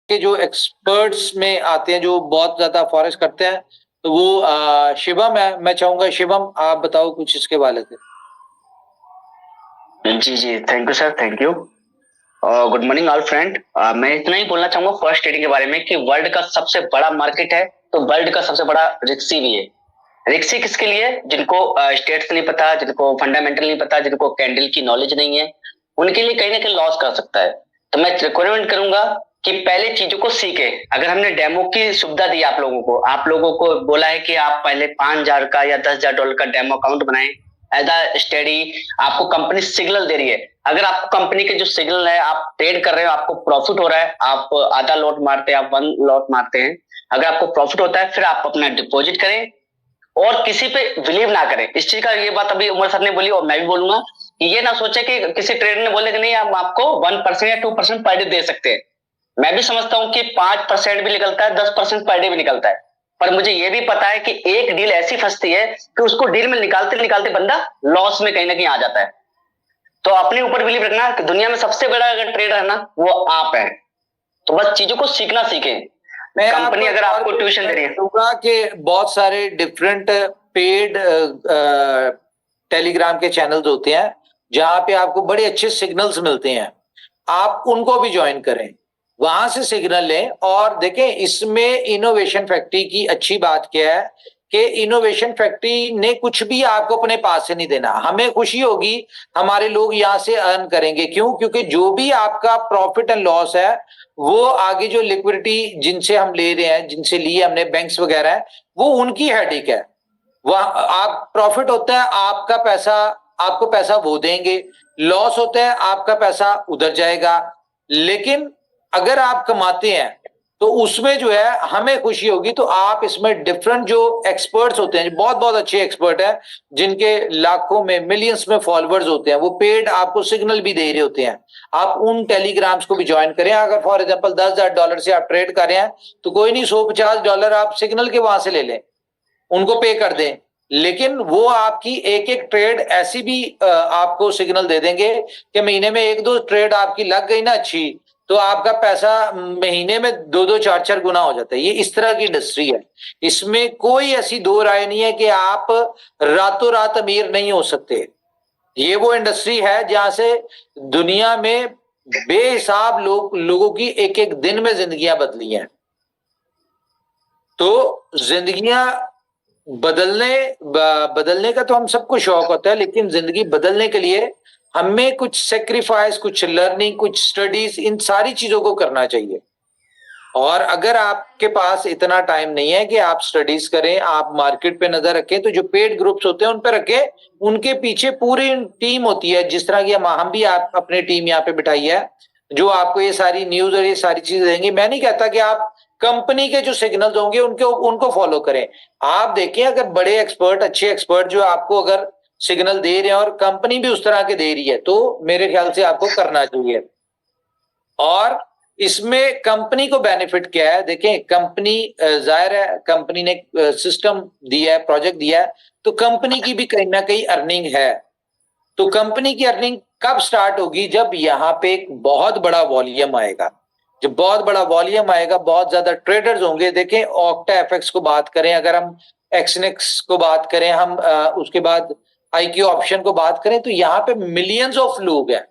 के जो एक्सपर्ट्स में आते हैं, जो बहुत ज्यादा फॉरेस्ट करते हैं, तो वो शिवम है। मैं चाहूंगा शिवम आप बताओ कुछ इसके बारे में। जी जी, thank you sir, thank you. Good morning all friend. मैं इतना ही बोलना चाहूंगा फर्स्ट ट्रेडिंग के बारे में कि वर्ल्ड का सबसे बड़ा मार्केट है, तो वर्ल्ड का सबसे बड़ा रिक्सी भी है। रिक्सी किसके लिए? जिनको स्टेट्स नहीं पता, जिनको फंडामेंटल नहीं पता, जिनको कैंडल की नॉलेज नहीं है, उनके लिए कहीं ना कहीं लॉस कर सकता है। तो मैं रिकमेंड करूंगा कि पहले चीजों को सीखे। अगर हमने डेमो की सुविधा दी आप लोगों को बोला है कि आप पहले 5,000 का या $10,000 का डेमो अकाउंट बनाएं एज अ स्टडी, आपको कंपनी सिग्नल दे रही है। अगर आपको कंपनी के जो सिग्नल है, आप ट्रेड कर रहे हो, आपको प्रॉफिट हो रहा है, आप आधा लॉट मारते हैं, आप 1 लॉट मारते हैं, अगर आपको प्रॉफिट होता है, फिर आप अपना डिपॉजिट करें और किसी पे बिलीव ना करें। इस चीज का, ये बात अभी उमर सर ने बोली और मैं भी बोलूंगा कि ये ना सोचे कि किसी ट्रेडर ने बोले कि नहीं हम आपको 1% या 2% पर डे दे सकते हैं। मैं भी समझता हूं कि 5% भी निकलता है, 10% पर डे भी निकलता है, पर मुझे ये भी पता है कि एक डील ऐसी फंसती है कि उसको डील में निकालते निकालते बंदा लॉस में कहीं ना कहीं आ जाता है। तो अपने ऊपर बिलीव रखना कि दुनिया में सबसे बड़ा अगर ट्रेडर है ना, वो आप है। तो बस चीजों को सीखना सीखें। मैं कंपनी अगर आपको ट्यूशन दे रही है, कहूंगा कि बहुत सारे डिफरेंट पेड टेलीग्राम के चैनल्स होते हैं जहां पे आपको बड़े अच्छे सिग्नल्स मिलते हैं, आप उनको भी ज्वाइन करें, वहां से सिग्नल लें और देखें। इसमें इनोवेशन फैक्ट्री की अच्छी बात क्या है कि इनोवेशन फैक्ट्री ने कुछ भी आपको अपने पास से नहीं देना। हमें खुशी होगी, हमारे लोग यहाँ से अर्न करेंगे। क्यों? क्योंकि जो भी आपका प्रॉफिट एंड लॉस है, वो आगे जो लिक्विडिटी जिनसे हम ले रहे हैं, जिनसे लिए हमने, बैंक्स वगैरह है, वो उनकी हेडेक है। वह आप प्रॉफिट होता है, आपका पैसा, आपको पैसा वो देंगे, लॉस होता है आपका पैसा उधर जाएगा। लेकिन अगर आप कमाते हैं तो उसमें जो है हमें खुशी होगी। तो आप इसमें डिफरेंट जो एक्सपर्ट्स होते हैं, बहुत बहुत अच्छे एक्सपर्ट हैं, जिनके लाखों में, मिलियंस में फॉलोअर्स होते हैं, वो पेड आपको सिग्नल भी दे रहे होते हैं। आप उन टेलीग्राम्स को भी ज्वाइन करें। अगर फॉर एग्जांपल $10,000 से आप ट्रेड कर रहे हैं, तो कोई नहीं, $150 आप सिग्नल के वहां से ले लें, उनको पे कर दें। लेकिन वो आपकी एक एक ट्रेड ऐसी भी आपको सिग्नल दे देंगे कि महीने में 1-2 ट्रेड आपकी लग गई ना अच्छी, तो आपका पैसा महीने में 2-2 4-4 गुना हो जाता है। ये इस तरह की इंडस्ट्री है। इसमें कोई ऐसी दो राय नहीं है कि आप रातों रात अमीर नहीं हो सकते। ये वो इंडस्ट्री है जहां से दुनिया में बेहिसाब लोगों की एक एक दिन में जिंदगियां बदली हैं। तो जिंदगियां बदलने का तो हम सबको शौक होता है, लेकिन जिंदगी बदलने के लिए हमें कुछ सेक्रीफाइस, कुछ लर्निंग, कुछ स्टडीज, इन सारी चीजों को करना चाहिए। और अगर आपके पास इतना टाइम नहीं है कि आप स्टडीज करें, आप मार्केट पे नजर रखें, तो जो पेड ग्रुप्स होते हैं उन पे रखें। उनके पीछे पूरी टीम होती है, जिस तरह की हम भी आप अपनी टीम यहाँ पे बिठाई है, जो आपको ये सारी न्यूज और ये सारी चीजें देंगे। मैं नहीं कहता कि आप कंपनी के जो सिग्नल्स होंगे उनको फॉलो करें। आप देखें, अगर बड़े एक्सपर्ट, अच्छे एक्सपर्ट जो आपको अगर सिग्नल दे रहे हैं और कंपनी भी उस तरह के दे रही है, तो मेरे ख्याल से आपको करना चाहिए। और इसमें कंपनी को बेनिफिट क्या है? देखें, कंपनी, जाहिर है कंपनी ने सिस्टम दिया है, प्रोजेक्ट दिया है, तो कंपनी की भी कहीं ना कहीं अर्निंग है। तो कंपनी की अर्निंग कब स्टार्ट होगी? जब यहाँ पे एक बहुत बड़ा वॉल्यूम आएगा। जब बहुत बड़ा वॉल्यूम आएगा, बहुत ज्यादा ट्रेडर्स होंगे। देखें, ऑक्टा एफएक्स को बात करें, अगर हम एक्सनेक्स को बात करें, हम उसके बाद आईक्यू ऑप्शन को बात करें, तो यहाँ पे मिलियंस ऑफ लोग हैं।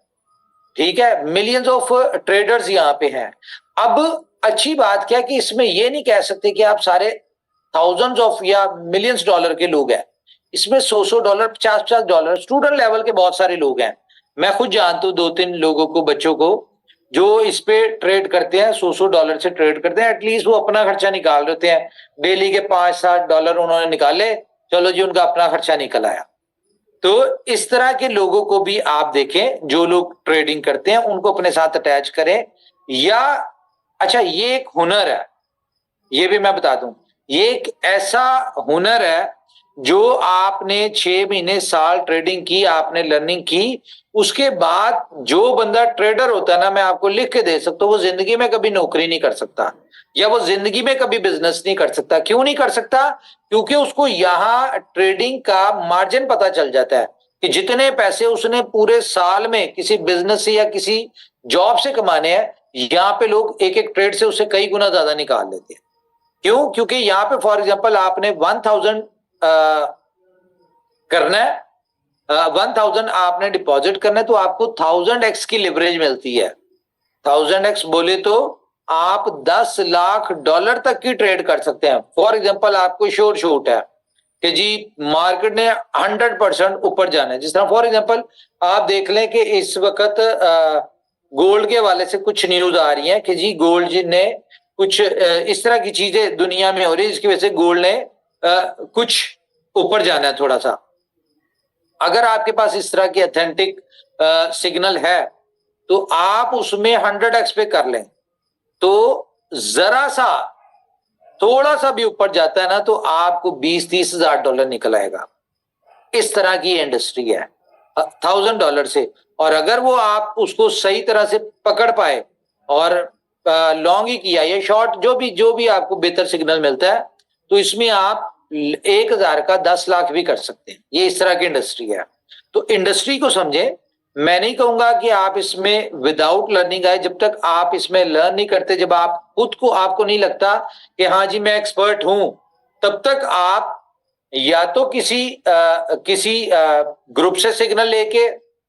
ठीक है, मिलियंस ऑफ ट्रेडर्स यहाँ पे हैं। अब अच्छी बात क्या कि इसमें ये नहीं कह सकते कि आप सारे थाउजेंड्स ऑफ या मिलियंस डॉलर के लोग हैं। इसमें $100, $50 स्टूडेंट लेवल के बहुत सारे लोग हैं। मैं खुद जानता हूँ 2-3 लोगों को, बच्चों को, जो इस पे ट्रेड करते हैं, $100 से ट्रेड करते हैं। एटलीस्ट वो अपना खर्चा निकाल रहे हैं। डेली के $5-7 उन्होंने निकाले, चलो जी, उनका अपना खर्चा निकल आया। तो इस तरह के लोगों को भी आप देखें, जो लोग ट्रेडिंग करते हैं उनको अपने साथ अटैच करें। या अच्छा, ये एक हुनर है, ये भी मैं बता दूं, ये एक ऐसा हुनर है जो आपने 6 महीने, साल ट्रेडिंग की, आपने लर्निंग की, उसके बाद जो बंदा ट्रेडर होता है ना, मैं आपको लिख के दे सकता हूं, वो जिंदगी में कभी नौकरी नहीं कर सकता, या वो जिंदगी में कभी बिजनेस नहीं कर सकता। क्यों नहीं कर सकता? क्योंकि उसको यहां ट्रेडिंग का मार्जिन पता चल जाता है कि जितने पैसे उसने पूरे साल में किसी बिजनेस से या किसी जॉब से कमाने हैं, यहाँ पे लोग एक एक ट्रेड से उससे कई गुना ज्यादा निकाल लेते हैं। क्यों? क्योंकि यहाँ पे फॉर एग्जांपल आपने 1000 करना है, 1000 आपने डिपॉजिट करना है, तो आपको 1000x की लिवरेज मिलती है। 1000x बोले तो आप 10 लाख डॉलर तक की ट्रेड कर सकते हैं। फॉर एग्जांपल आपको श्योर शूट है कि जी मार्केट ने 100% ऊपर जाना है। जिस तरह फॉर एग्जांपल आप देख लें कि इस वक्त गोल्ड के हवाले से कुछ न्यूज आ रही है कि जी गोल्ड ने कुछ इस तरह की चीजें दुनिया में हो रही है जिसकी वजह से गोल्ड ने कुछ ऊपर जाना है थोड़ा सा। अगर आपके पास इस तरह की ऑथेंटिक सिग्नल है तो आप उसमें 100x पे कर लें, तो जरा सा थोड़ा सा भी ऊपर जाता है ना तो आपको 20-30 हजार डॉलर निकल आएगा। इस तरह की इंडस्ट्री है $1000 से। और अगर वो आप उसको सही तरह से पकड़ पाए और लॉन्ग ही किया या शॉर्ट, जो भी आपको बेहतर सिग्नल मिलता है, तो इसमें आप 1000 का 10 लाख भी कर सकते हैं। ये इस तरह की इंडस्ट्री है। तो इंडस्ट्री को समझे। मैं नहीं कहूंगा कि आप इसमें विदाउट लर्निंग आए। जब तक आप इसमें लर्न नहीं करते, जब आप खुद को आपको नहीं लगता कि हाँ जी मैं एक्सपर्ट हूं, तब तक आप या तो किसी ग्रुप से सिग्नल लेके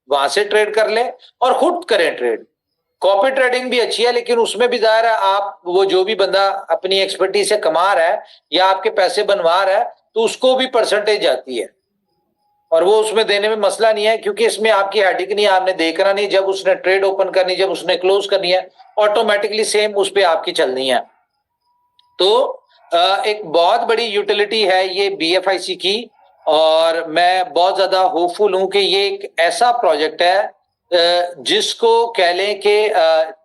वहां से ट्रेड कर लें और खुद करें ट्रेड। कॉपी ट्रेडिंग भी अच्छी है, लेकिन उसमें भी जाहिर है आप वो जो भी बंदा अपनी एक्सपर्टीज से कमा रहा है या आपके पैसे बनवा रहा है, तो उसको भी परसेंटेज आती है और वो उसमें देने में मसला नहीं है, क्योंकि इसमें आपकी हेडिक नहीं, आपने देखना नहीं। जब उसने ट्रेड ओपन करनी, जब उसने क्लोज करनी है, ऑटोमेटिकली सेम उस पर आपकी चलनी है। तो एक बहुत बड़ी यूटिलिटी है ये BFIC की, और मैं बहुत ज्यादा होपफुल हूं कि ये एक ऐसा प्रोजेक्ट है जिसको कह लें कि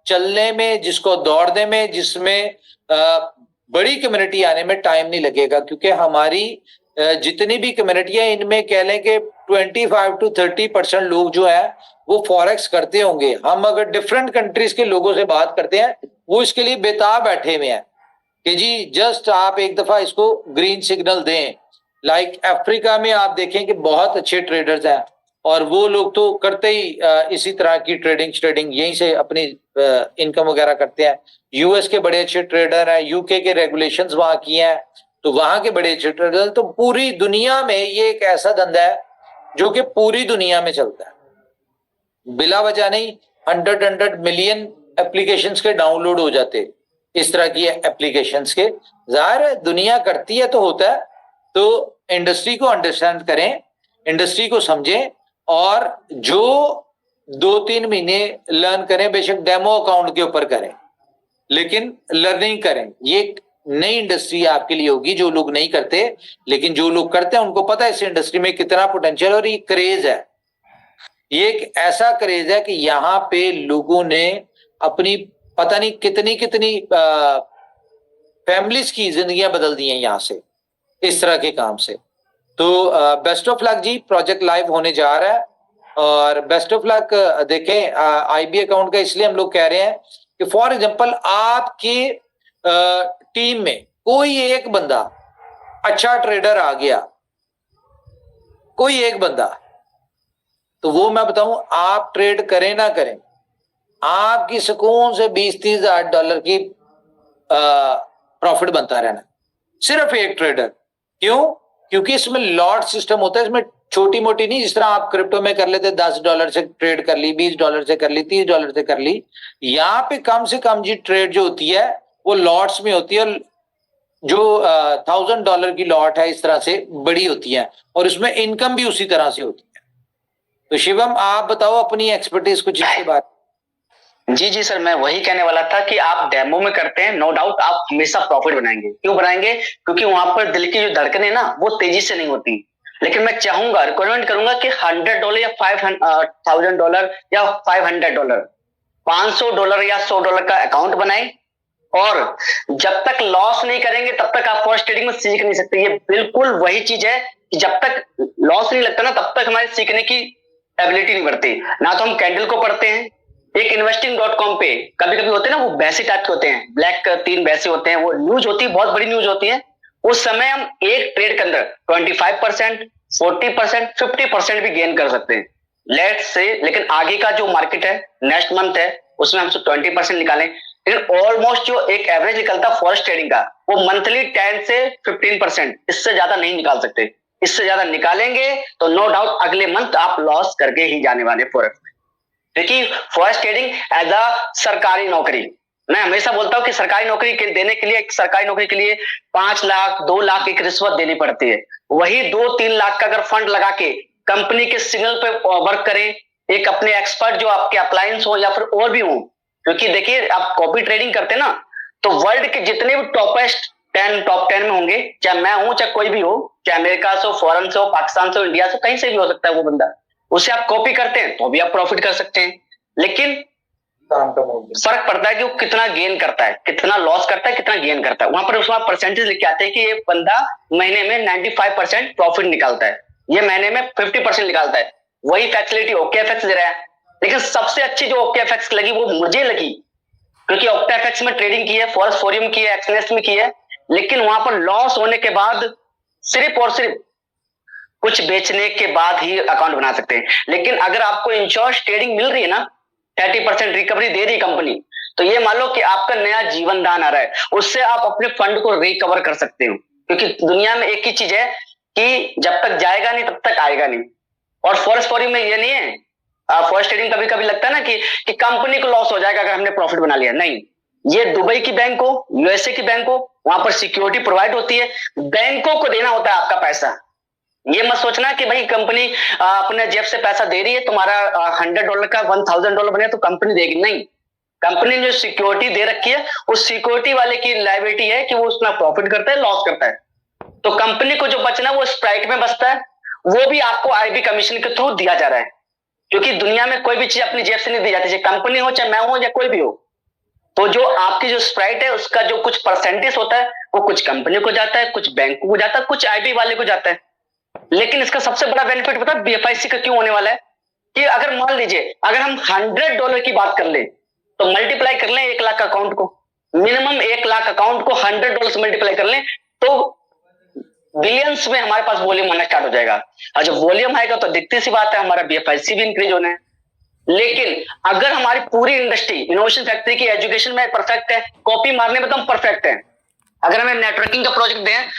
चलने में, जिसको दौड़ने में, जिसमें बड़ी कम्युनिटी आने में टाइम नहीं लगेगा। क्योंकि हमारी जितनी भी कम्युनिटी है इनमें कह लें कि 25 to 30% लोग जो है वो फॉरेक्स करते होंगे। हम अगर डिफरेंट कंट्रीज के लोगों से बात करते हैं, वो इसके लिए बेताब बैठे हुए हैं कि जी जस्ट आप एक दफा इसको ग्रीन सिग्नल दें। लाइक अफ्रीका में आप देखें कि बहुत अच्छे ट्रेडर्स हैं और वो लोग तो करते ही इसी तरह की ट्रेडिंग यहीं से अपनी इनकम वगैरह करते हैं। यूएस के बड़े अच्छे ट्रेडर हैं, यूके के रेगुलेशंस वहां की हैं, तो वहां के बड़े अच्छे ट्रेडर। तो पूरी दुनिया में ये एक ऐसा धंधा है जो कि पूरी दुनिया में चलता है, बिला वजह नहीं। 100 मिलियन एप्लीकेशंस के डाउनलोड हो जाते इस तरह की एप्लीकेशंस के। जाहिर है दुनिया करती है तो होता है। तो इंडस्ट्री को अंडरस्टैंड करें, इंडस्ट्री को समझें, और जो 2-3 महीने लर्न करें, बेशक डेमो अकाउंट के ऊपर करें, लेकिन लर्निंग करें। ये एक नई इंडस्ट्री आपके लिए होगी जो लोग नहीं करते, लेकिन जो लोग करते हैं उनको पता है इस इंडस्ट्री में कितना पोटेंशियल और ये क्रेज है। ये एक ऐसा क्रेज है कि यहाँ पे लोगों ने अपनी पता नहीं कितनी कितनी फैमिलीज की जिंदगियां बदल दी हैं यहाँ से, इस तरह के काम से। तो बेस्ट ऑफ लक जी, प्रोजेक्ट लाइव होने जा रहा है और बेस्ट ऑफ लक। देखें IB अकाउंट का इसलिए हम लोग कह रहे हैं कि फॉर एग्जांपल आपकी टीम में कोई एक बंदा अच्छा ट्रेडर आ गया, कोई एक बंदा, तो वो मैं बताऊं आप ट्रेड करें ना करें, आपकी सुकून से 20-30 हजार डॉलर की प्रॉफिट बनता रहना, सिर्फ एक ट्रेडर। क्यों? क्योंकि इसमें लॉट सिस्टम होता है, इसमें छोटी मोटी नहीं, जिस तरह आप क्रिप्टो में कर लेते $10 से ट्रेड कर ली, $20 से कर ली, $30 से कर ली। यहाँ पे कम से कम जी ट्रेड जो होती है वो लॉट्स में होती है, जो $1000 की लॉट है इस तरह से बड़ी होती है, और इसमें इनकम भी उसी तरह से होती है। तो शिवम आप बताओ अपनी एक्सपर्टीज कुछ इसके बारे। जी सर, मैं वही कहने वाला था कि आप डेमो में करते हैं, नो डाउट आप हमेशा प्रॉफिट बनाएंगे। क्यों बनाएंगे? क्योंकि वहां पर दिल की जो धड़कनें ना वो तेजी से नहीं होती। लेकिन मैं चाहूंगा, रिकमेंड करूंगा कि $100 या $500 या $500, $500 या $100 का अकाउंट बनाएं, और जब तक लॉस नहीं करेंगे तब तक आप फॉरेक्स ट्रेडिंग में सीख नहीं सकते। ये बिल्कुल वही चीज है कि जब तक लॉस नहीं लगता ना तब तक हमारे सीखने की एबिलिटी नहीं बढ़ती। ना तो हम कैंडल को पढ़ते हैं, एक investing.com पे कभी कभी होते हैं ना वो वैसे टाइप के होते हैं, ब्लैक 3 वैसे होते हैं, वो न्यूज होती है, बहुत बड़ी न्यूज होती है। उस समय हम एक ट्रेड के अंदर 25%, 40%, 50% भी गेन कर सकते हैं, लेट्स से। लेकिन आगे का जो मार्केट है, नेक्स्ट मंथ है, उसमें हम 20% निकालें, लेकिन ऑलमोस्ट जो एक एवरेज निकलता है फॉरेक्स ट्रेडिंग का, वो मंथली 10 से 15%, इससे ज्यादा नहीं निकाल सकते। इससे ज्यादा निकालेंगे तो नो डाउट अगले मंथ आप लॉस करके ही जाने वाले फॉरेक्स में। क्योंकि फॉरेक्स ट्रेडिंग एज अ सरकारी नौकरी, मैं हमेशा बोलता हूं कि सरकारी नौकरी देने के लिए, एक सरकारी नौकरी के लिए 5 लाख 2 लाख एक रिश्वत देनी पड़ती है। वही 2-3 लाख का अगर फंड लगा के कंपनी के सिग्नल पे वर्क करें, एक अपने एक्सपर्ट जो आपके अप्लायंस हो या फिर और भी हो, क्योंकि देखिए आप कॉपी ट्रेडिंग करते ना, तो वर्ल्ड के जितने भी टॉप 10 में होंगे, चाहे मैं हूं चाहे कोई भी हो, चाहे अमेरिका से हो, फॉरेन से हो, पाकिस्तान से हो, इंडिया से, कहीं से भी हो सकता है वो बंदा, उसे आप कॉपी करते हैं तो भी आप प्रॉफिट कर सकते हैं। लेकिन फर्क पड़ता है कि वो कितना गेन करता है, कितना लॉस करता है, कितना गेन करता है। वहां पर उसमें परसेंटेज लिख के आते हैं कि ये बंदा महीने में 95% प्रॉफिट निकालता है, ये महीने में 50% निकालता है। वही फैसिलिटी OKFX दे रहा है। लेकिन सबसे अच्छी जो OKFX लगी वो मुझे लगी, क्योंकि OKFX में ट्रेडिंग की है, फॉरेक्स फोरियम की है, एक्सनेस में की है, लेकिन वहां पर लॉस होने के बाद सिर्फ और सिर्फ कुछ बेचने के बाद ही अकाउंट बना सकते हैं। लेकिन अगर आपको इंश्योरेंस ट्रेडिंग मिल रही है ना, 30% रिकवरी दे रही कंपनी, तो ये मान लो कि आपका नया जीवन दान आ रहा है, उससे आप अपने फंड को रिकवर कर सकते हो। क्योंकि दुनिया में एक ही चीज है कि जब तक जाएगा नहीं तब तक आएगा नहीं। और फॉरेक्स फोरियम में ये नहीं है, फॉरेक्स ट्रेडिंग कभी कभी लगता है ना कि कंपनी को लॉस हो जाएगा अगर हमने प्रॉफिट बना लिया। नहीं, ये दुबई की बैंक हो, USA की बैंक हो, वहां पर सिक्योरिटी प्रोवाइड होती है, बैंकों को देना होता है आपका पैसा। ये मत सोचना कि भाई कंपनी अपने जेब से पैसा दे रही है, तुम्हारा $100 का $1000 बने तो कंपनी देगी, नहीं। कंपनी ने जो सिक्योरिटी दे रखी है, उस सिक्योरिटी वाले की लायबिलिटी है कि वो उसमें प्रॉफिट करता है, लॉस करता है। तो कंपनी को जो बचना वो स्प्राइट में बचता है, वो भी आपको IB कमीशन के थ्रू दिया जा रहा है। क्योंकि दुनिया में कोई भी चीज अपनी जेब से नहीं दी जाती, चाहे कंपनी हो, चाहे मैं हूं, या कोई भी हो। तो जो आपकी जो स्प्राइट है उसका जो कुछ परसेंटेज होता है वो कुछ कंपनी को जाता है, कुछ बैंक को जाता है, कुछ IB वाले को जाता है। लेकिन इसका सबसे बड़ा बेनिफिट पता है BFIC का क्यों होने वाला है? कि अगर मान लीजिए अगर हम $100 की बात कर ले, तो मल्टीप्लाई कर लें 1 लाख अकाउंट को, मिनिमम 1 लाख अकाउंट को $100 से मल्टीप्लाई कर लें, तो बिलियंस में हमारे पास वॉल्यूम आना स्टार्ट हो जाएगा। और जब वॉल्यूम आएगा तो दिखती सी बात है हमारा BFIC भी इंक्रीज होना है। लेकिन अगर हमारी पूरी इंडस्ट्री इनोवेशन फैक्ट्री की एजुकेशन में परफेक्ट है, कॉपी मारने में तो हम परफेक्ट है, अगर हमें नेटवर्किंग का प्रोजेक्ट दें